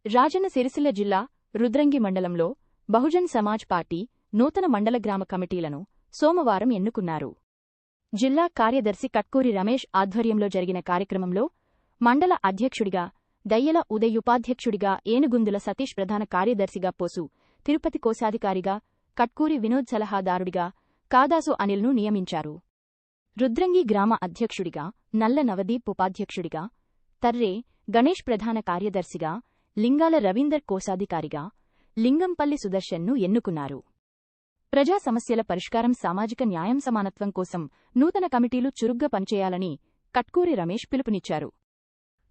రాజన్న సిరిసిల్ల జిల్లా రుద్రంగి మండలంలో బహుజన్ సమాజ్ పార్టీ నూతన మండల గ్రామ కమిటీలను సోమవారం ఎన్నుకున్నారు. జిల్లా కార్యదర్శి కట్కూరి రమేష్ ఆధ్వర్యంలో జరిగిన కార్యక్రమంలో మండల అధ్యక్షుడిగా దయ్యల ఉదయ్, ఉపాధ్యక్షుడిగా ఏనుగుందుల సతీష్, ప్రధాన కార్యదర్శిగా పోసు తిరుపతి, కోశాధికారిగా కట్కూరి వినోద్, సలహాదారుడిగా కాదాసు అనిల్ను నియమించారు. రుద్రంగి గ్రామ అధ్యక్షుడిగా నల్ల నవదీప్, ఉపాధ్యక్షుడిగా తర్రే గణేష్, ప్రధాన కార్యదర్శిగా లింగాల రవీందర్, కోశాధికారిగా లింగంపల్లి సుదర్శన్ను ఎన్నుకున్నారు. ప్రజా సమస్యల పరిష్కారం, సామాజిక న్యాయం, సమానత్వం కోసం నూతన కమిటీలు చురుగ్గా పనిచేయాలని కట్కూరి రమేష్ పిలుపునిచ్చారు.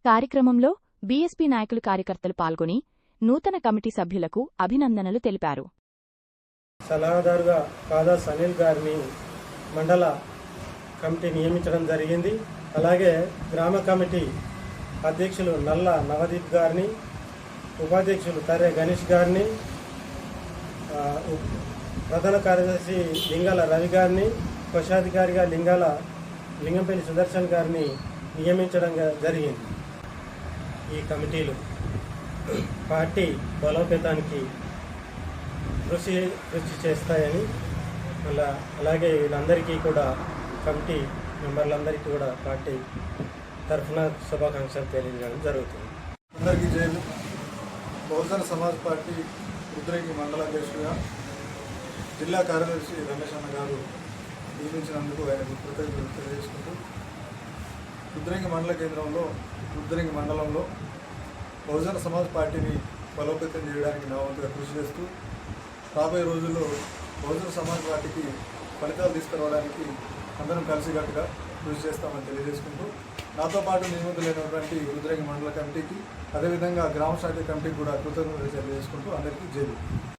కార్యక్రమంలో బీఎస్పీ నాయకులు, కార్యకర్తలు పాల్గొని నూతన కమిటీ సభ్యులకు అభినందనలు తెలిపారు. సలహాదారుగా కాదాస్ అనిల్ గారిని మండల కమిటీ నియమించడం జరిగింది. అలాగే గ్రామ కమిటీ అధ్యక్షులు నల్ల నవదీప్ గారిని, ఉపాధ్యక్షులు తర్రే గణేష్ గారిని, ప్రధాన కార్యదర్శి లింగాల రవి గారిని, కోశాధికారిగా లింగంపల్లి సుదర్శన్ గారిని నియమించడం జరిగింది. ఈ కమిటీలు పార్టీ బలోపేతానికి కృషి చేస్తాయని, అలాగే వీళ్ళందరికీ కూడా కమిటీ మెంబర్లందరికీ కూడా పార్టీ తరఫున శుభాకాంక్షలు తెలియజేయడం జరుగుతుంది. అందరికీ జైలు. బహుజన సమాజ్ పార్టీ రుద్రంగి మండల అధ్యక్షుడిగా జిల్లా కార్యదర్శి రమేష్ అన్న గారు నియమించినందుకు ఆయనకు కృతజ్ఞతలు తెలియజేసుకుంటూ, రుద్రంగి మండల కేంద్రంలో రుద్రంగి మండలంలో బహుజన సమాజ్ పార్టీని బలోపేతం చేయడానికి నా వంతుగా కృషి చేస్తూ, రాబోయే రోజుల్లో బహుజన సమాజ్ పార్టీకి ఫలితాలు తీసుకురావడానికి అందరం కలిసికట్టుగా కృషి చేస్తామని తెలియజేసుకుంటూ, నాతో పాటు నియమితులైనటువంటి రుద్రంగి మండల కమిటీకి, అదేవిధంగా గ్రామ శాఖ కమిటీకి కూడా కృతజ్ఞతలు తెలియజేసుకుంటూ అందరికీ జై.